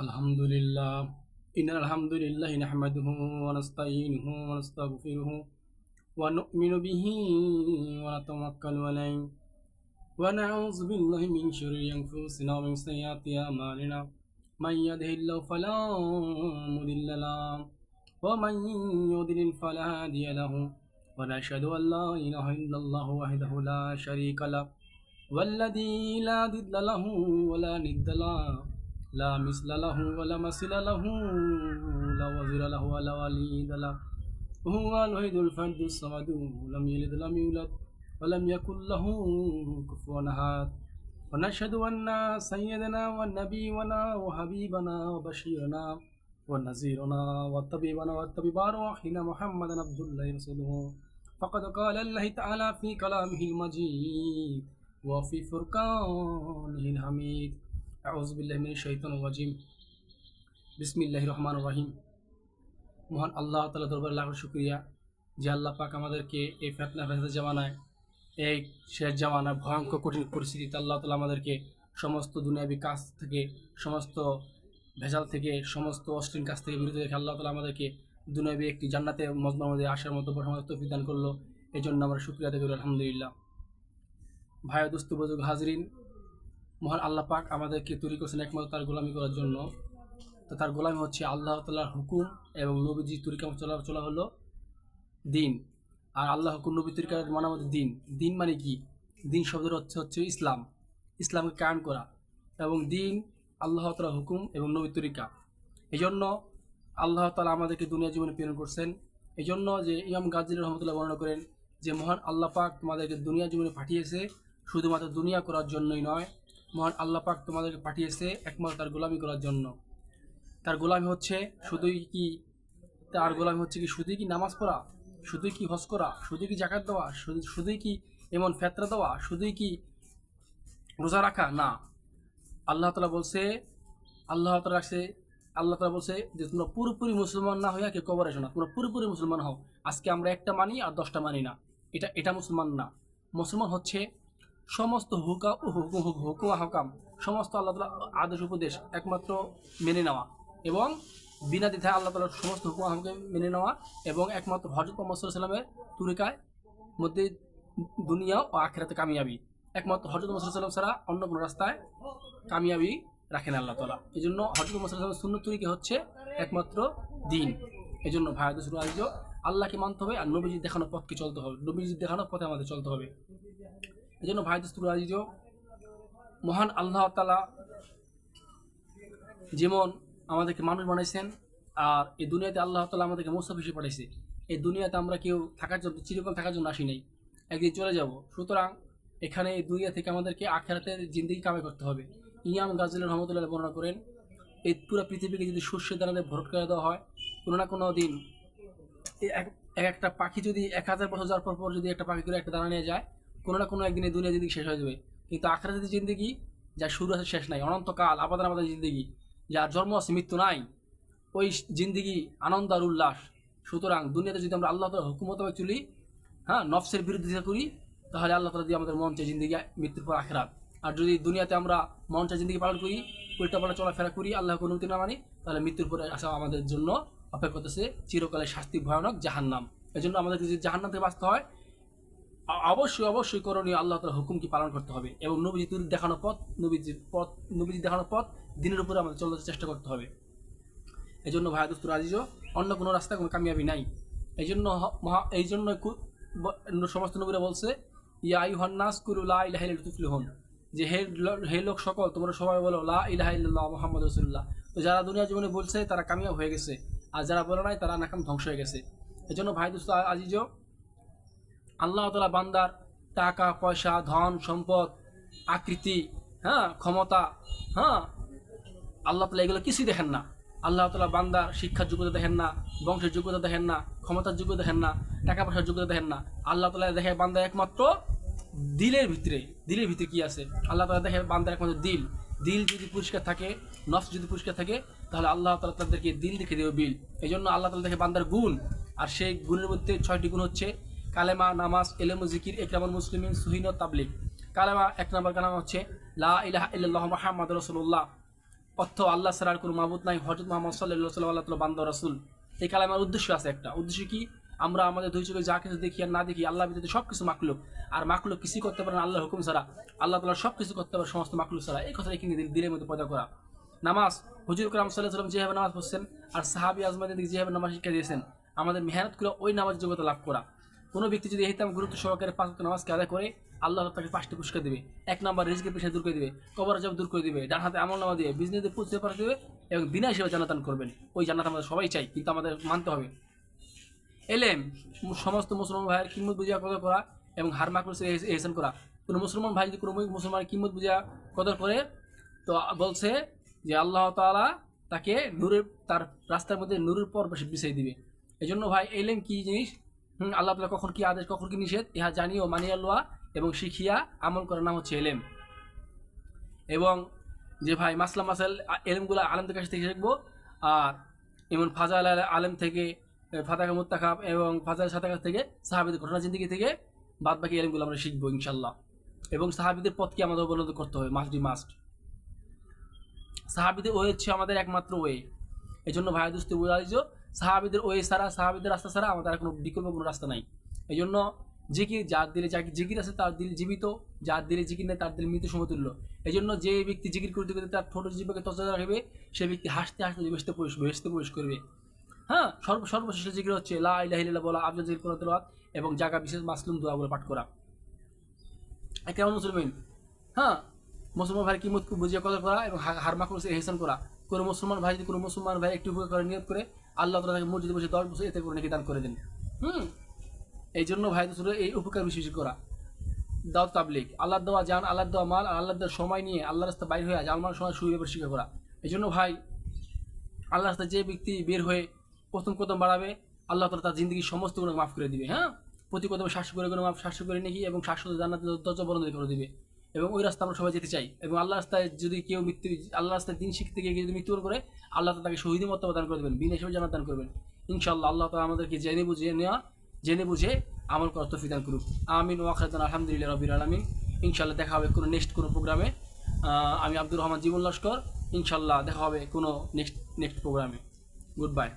আলহামদুলিল্লাহ ইন্নাল হামদুলিল্লাহি নাহমাদুহু ওয়া নাস্তাঈনুহু ওয়া নাস্তাগফিরুহু ওয়া নু'মিনু বিহি ওয়া নাতাওয়াক্কালু আলাইহি ওয়া নাউযু বিল্লাহি মিন শুরুরি আনফুসিনা ওয়া মিন সাইয়্যাতি আমালিনা মান ইয়াহদিহিল্লাহু ফালা মুদিল্লা লাহু ওয়া মান ইউদ্লিল ফালা হাদিয়া লাহু ওয়া নাশহাদু আন লা ইলাহা ইল্লাল্লাহু ওয়াহদাহু লা শারীকা লাহু ওয়াল্লাযী লা দিদ্দা লাহু ওয়া লা নিদ্দা লাহু লা মিসলা লাহু ওয়া লা মাসিলা লাহু লা ওয়াজিরা লাহু ওয়া লা ওয়ালিদা লাহু হুয়াল ওয়াহিদুল ফারদুস সামাদু লাম ইয়ালিদ ওয়া লাম ইউলাদ ওয়া লাম ইয়াকুল লাহু কুফুওয়ান আহাদ ওয়া নাশহাদু আন্না সাইয়্যিদানা ওয়া নাবিয়্যিনা ওয়া হাবিবানা ওয়া বাশীরানা ওয়া নাযীরানা ওয়া তাবিবানা ওয়া তাবিবারুহিনা মুহাম্মাদান আবদুল্লাহি ওয়া রাসূলুহু ফাকাদ ক্বালা আল্লাহু তাআলা ফি কালামিহিল মাজিদ ওয়া ফি ফুরকানিহিল হামিদ আউযু বিল্লাহি মিনাশ শাইতানির রাজিম বিসমিল্লাহির রহমানির রহিম। মহান আল্লাহ তাআলা দরবারে লাখ শুকরিয়া যে আল্লাহ পাক আমাদেরকে এই ফিতনা ফেসাদের জামানায়, এই শেষ জামানায় ভয়ঙ্কর কঠিন পরিস্থিতিতে আল্লাহ তাআলা আমাদেরকে সমস্ত দুনিয়াবি কাজ থেকে, সমস্ত ভেজাল থেকে, সমস্ত অশ্লীল কাজ থেকে বিরত রেখে আল্লাহ তাআলা আমাদেরকে দুনিয়াবি একটি জান্নাতে মজমার মধ্যে আসার মতো সমস্ত তৌফিক দান করলো। এই জন্য আমরা শুকরিয়া আদায় করি আলহামদুলিল্লাহ। ভাই দোস্ত বুজুর্গ হাজরিন, মহান আল্লাহ পাক আমাদেরকে তৈরি করেছেন একমাত্র তার গোলামি করার জন্য। তো তার গোলামি হচ্ছে আল্লাহ তাআলার হুকুম এবং নবীজির তরিকা চলা হলো দিন। আর আল্লাহ হুকুম নবী তরিকার মানে আমাদের দিন। দিন মানে কি? দিন শব্দের অর্থ হচ্ছে ইসলাম, ইসলামকে কায়েম করা। এবং দিন আল্লাহ তাআলার হুকুম এবং নবী তরিকা। এই জন্য আল্লাহ তাআলা আমাদেরকে দুনিয়া জীবনে প্রেরণ করছেন। এই জন্য যে ইমাম গাজ্জালী রহমতুল্লাহ বর্ণনা করেন যে মহান আল্লাহ পাক তোমাদেরকে দুনিয়া জীবনে পাঠিয়েছে শুধুমাত্র দুনিয়া করার জন্যই নয়, মহান আল্লাহ পাক তোমাদেরকে পাঠিয়েছে একমাত্র তার গোলামি করার জন্য। তার গোলামি হচ্ছে শুধুই কি নামাজ পড়া, শুধুই কি হজ করা, শুধুই কি জাকাত দেওয়া, শুধুই কি এমন ফেতরা দেওয়া, শুধুই কি রোজা রাখা? না, আল্লাহ তাআলা বলছে যে তোমরা পুরোপুরি মুসলমান না হইয়া কেউ কবরে এসো না, তোমরা পুরোপুরি মুসলমান হও। আজকে আমরা একটা মানি আর 10টা মানি না, এটা মুসলমান না। মুসলমান হচ্ছে সমস্ত হুকুম হকাম, সমস্ত আল্লাহ তাআলার আদেশ উপদেশ একমাত্র মেনে নেওয়া এবং বিনা দ্বিধায় আল্লাহ তাআলার সমস্ত হুকুম হকামকে মেনে নেওয়া এবং একমাত্র হযরত মুহাম্মদ সাল্লাল্লাহু আলাইহি ওয়াসাল্লামের তরিকায় মধ্যে দুনিয়া ও আখিরাতে কামিয়াবি। একমাত্র হযরত মুহাম্মদ সাল্লাল্লাহু আলাইহি ওয়াসাল্লাম ছাড়া অন্য কোনো রাস্তায় কামিয়াবি রাখেন আল্লাহ তাআলা। এই জন্য হযরত মুহাম্মদ সাল্লাল্লাহু আলাইহি ওয়াসাল্লামের সুন্নত তরিকা হচ্ছে একমাত্র দিন। এই জন্য ভাইদের শুরু আয়োজন আল্লাহকে মানতে হবে আর নবীজির দেখানো পথকে চলতে হবে, নবীজির দেখানো পথে আমাদের চলতে হবে। এই জন্য ভাই দোস্ত আজিজ, মহান আল্লাহ তাআলা যেমন আমাদেরকে মানুষ বানাইছেন আর এই দুনিয়াতে আল্লাহ তাআলা আমাদেরকে মুসাফির হিসেবে পাঠাইছে। এই দুনিয়াতে আমরা কেউ থাকার জন্য, চিরকাল থাকার জন্য আসি নাই, একদিন চলে যাব। সুতরাং এখানে এই দুনিয়া থেকে আমাদেরকে আখিরাতের জিন্দেগি কামাই করতে হবে। ইমাম গাজ্জালী রহমতুল্লাহ বর্ণনা করেন এই পুরো পৃথিবীকে যদি শস্যের দানাতে ভরট করে দেওয়া হয়, কোনো না কোনো দিন একটা পাখি যদি 1000 বছর যাওয়ার পর যদি একটা পাখি করে একটা দানা নিয়ে যায়, কোনো না কোনো একদিন এই দুনিয়া জিন্দেগি শেষ হয়ে যাবে। কিন্তু আখিরাতের জিন্দেগি যা শুরু আছে শেষ নাই, অনন্তকাল আবাদান আবাদান জিন্দেগি, যার জন্ম আছে মৃত্যু নাই, ওই জিন্দেগি আনন্দ আর উল্লাস। সুতরাং দুনিয়াতে যদি আমরা আল্লাহ তাআলার হুকুম মোতাবেক চলি, নফসের বিরুদ্ধিতা করি, তাহলে আল্লাহ তাআলা দিয়ে আমাদের মন চায় জিন্দেগি মৃত্যুর পর আখিরাত। আর যদি দুনিয়াতে আমরা মন চায় জিন্দেগি পালন করি, উল্টাপাল্টা চলাফেরা করি, আল্লাহর কোনো অনুমতি না মানি, তাহলে মৃত্যুর পরে আসা আমাদের জন্য অপেক্ষা করতেছে চিরকালের শাস্তি, ভয়ানক জাহান্নাম। এই জন্য আমাদেরকে যদি জাহান্নাম থেকে বাঁচতে হয়, অবশ্যই করণীয় আল্লাহ তাআলার হুকুমকে পালন করতে হবে এবং নবীজির দেখানো পথ দিনের উপরে আমাদের চলতে চেষ্টা করতে হবে। এই জন্য ভাই দোস্ত আজিজ, অন্য কোনো রাস্তায় কোনো কামিয়াবি নাই। এই জন্য সমস্ত নবীরা বলছে ইয়া আইয়ুহান নাস কুলু লা ইলাহা ইল্লাল্লাহ তুফলিহুন, যে হে লোক সকল তোমরা সবাই বলো লা ইলাহা ইল্লাল্লাহ মুহাম্মাদুর রাসূলুল্লাহ। তো যারা দুনিয়া জীবনে বলছে তারা কামিয়াব হয়ে গেছে, আর যারা বলে নাই তারা নাকাম ধ্বংস হয়ে গেছে। এই জন্য ভাই দোস্ত আজিজ, আল্লাহ তাআলা বান্দার টাকা পয়সা, ধন সম্পদ, আকৃতি, ক্ষমতা, আল্লাহ তাআলা এগুলো কিছুই দেখেন না। আল্লাহ তাআলা বান্দার শিক্ষার যোগ্যতা দেখেন না, বংশের যোগ্যতা দেখেন না, ক্ষমতার যোগ্যতা দেখেন না, টাকা পয়সার যোগ্যতা দেখেন না। আল্লাহ তাআলা দেখে বান্দার একমাত্র দিলের ভিতরে কি আছে। আল্লাহ তাআলা দেখে বান্দার একমাত্র দিল যদি পরিষ্কার থাকে, নফস যদি পরিষ্কার থাকে, তাহলে আল্লাহ তাআলা তাদেরকে দিল দেখে দেবে বিল। এই জন্য আল্লাহ তাআলা দেখে বান্দার গুণ, আর সেই গুণের মধ্যে 6টি গুণ হচ্ছে কালেমা, নামাজ, ইলম ও জিকির, ইকরামুল মুসলিমিন, সুহিন ও তাবলীগ। কালেমা, 1 নম্বর কালেমা হচ্ছে লা ইলাহা ইল্লাল্লাহু মুহাম্মাদুর রাসূলুল্লাহ। অর্থ আল্লাহ ছাড়া আর কোনো মাবুদ নাই, হযরত মুহাম্মদ সাল্লাল্লাহু আলাইহি ওয়াসাল্লাম আল্লাহ বান্দা রাসূল। এই কালামার উদ্দেশ্য আছে একটা, উদ্দেশ্য কি? আমরা আমাদের দুই চোখে যা কিছু দেখি আর না দেখি, আল্লাহ ব্যতীত সব কিছু মাখলুক, আর মাখলুক কিছুই করতে পারে না আল্লাহর হুকুম ছাড়া, আল্লাহ তাআলা সব কিছু করতে পারে সমস্ত মাখলুক ছাড়া। এই কথা এখানে দিলের মধ্যে পয়দা করা। নামাজ, হুজুর করম সাল্লাল্লাহু আলাইহি ওয়াসাল্লাম যেভাবে নামাজ পড়ছেন আর সাহাবী আজমাইদেরকে যেভাবে নামাজ শিক্ষা দিয়েছেন, আমাদের মেহনত করে ওই নামাজ যোগ্যতা লাভ করা। কোনো ব্যক্তি যদি এইতাম গুরুত্ব সহকারে 5 ওয়াক্ত নামাজকে আদায় করে, আল্লাহ তাকে 5টি পুরস্কার দেবে। 1 নম্বর রিজকের পেশা দূর করে দিবে, কবর আযাব দূর করে দিবে, ডান হাতে আমলনামা দিয়ে বিজনেসে পৌঁছে পাঠিয়ে দেবে এবং বিনা হিসেবে জান্নাত দান করবেন। ওই জান্নাত আমরা সবাই চাই, কিন্তু আমাদের মানতে হবে। এলেম, সমস্ত মুসলমান ভাইয়ের কিম্মত বুঝিয়া কদর করা এবং হার মাকরুসের এহসান করা। কোনো মুসলমান ভাই যদি কোনো মুসলমানের কিম্মত বুঝিয়া কদর করে, তো বলছে যে আল্লাহ তাআলা তাকে নূরের, তার রাস্তার মধ্যে নূরের পর বিছিয়ে দিবে। এই জন্য ভাই এলেম কি জিনিস, আল্লাহ তাআলা কখন কি আদেশ কখন কি নিষেধ, ইহা জানিও মানিয়া লওয়া এবং শিখিয়া আমল করার নাম হচ্ছে এলেম। এবং যে ভাই মাসলা মাসাল এলেমগুলো আলেমদের কাছ থেকে শিখবো, আর এমন ফাজাল আলেম থেকে, ফাতাকা মুত্তাকাব এবং ফাজাল সাতাকার থেকে, সাহাবীদের ঘটনা জিন্দিগি থেকে বাদ বাকি এলেমগুলো আমরা শিখবো ইনশাল্লাহ। এবং সাহাবীদের পথকে আমাদের অবলম্বন করতে হবে, মাস্ট। সাহাবীদের ওয়ে হচ্ছে আমাদের একমাত্র ওয়ে। এই জন্য ভাই দোস্ত বোঝা দিয়েছ, সাহাবীদের ওয়ে ছাড়া, সাহাবীদের রাস্তা ছাড়া আমাদের আর কোনো বিকল্প কোনো রাস্তা নাই। এই জন্য জিকির, যার দিলে জিকির আছে তার দিল জীবিত, যার দিলে জিকির নেই তার দিল মৃত সমতুল্য। এই জন্য যে ব্যক্তি জিকির করতে করতে তার ঠোঁট জীবকে তজা রাখবে, সে ব্যক্তি হাসতে হাসতে বেহেশতে প্রবেশ করবে। হ্যাঁ, সর্বশেষ জিকির হচ্ছে লা ইলাহা ইল্লাল্লাহ বলা, আফজাল জিকির করা তেলাওয়াত এবং জায়গা বিশেষ মাসলুম দোয়াগুলো পাঠ করা। কেমন মুসলমান? হ্যাঁ, মুসলমান ভাই কিমত বুঝিয়ে কদর করা এবং হার মাকরুসে এহসান করা। কোনো মুসলমান ভাই যদি কোনো মুসলমান ভাই একটু উপকার করে নিয়ত করে, আল্লাহ তাআলা তাকে মসজিদে বসে 10 বছর এতে করে নাকি দান করে দেন। এই জন্য ভাই তো এই উপকার বেশি বেশি করা। দাওয়াত তাবলীগ, আল্লাহর দেওয়া জান, আল্লাহর দেওয়া মাল আর আল্লাহর দেওয়া সময় নিয়ে আল্লাহর রাস্তায় বাইর হয়ে জালমাল সময় সুবিধার শিক্ষা করা। এই জন্য ভাই আল্লাহর রাস্তায় যে ব্যক্তি বের হয়ে প্রথম কদম বাড়াবে, আল্লাহ তাআলা তার জিন্দগির সমস্ত গুনাহ মাফ করে দিবে। হ্যাঁ, প্রতি কদমে 700 করে গুনাহ মাফ, 700 করে নাকি এবং 700 জান্নাতের দরজা বন্ধ করে দিবে। এবং ওই রাস্তা আমরা সবাই যেতে চাই। এবং আল্লাহ রাস্তায় যদি কেউ আল্লাহ রাস্তায় দিন শিখতে গিয়ে যদি মৃত্যুবরণ করে, আল্লাহ তাআলা তাকে শহীদের মর্তবা দান করে দেবেন, বিনা হিসেবে জান্নাত দান করবেন ইনশাআল্লাহ। আল্লাহ তাআলা আমাদেরকে জেনে বুঝে আমল করার তৌফিক দান করুক। আমিন ওয়া আখিরাতান আলহামদুলিল্লাহি রাব্বিল আলামিন। ইনশাআল্লাহ দেখা হবে কোনো নেক্সট কোনো প্রোগ্রামে। আমি আব্দুর রহমান জীবন লস্কর। ইনশাআল্লাহ দেখা হবে কোনো নেক্সট প্রোগ্রামে। Good bye.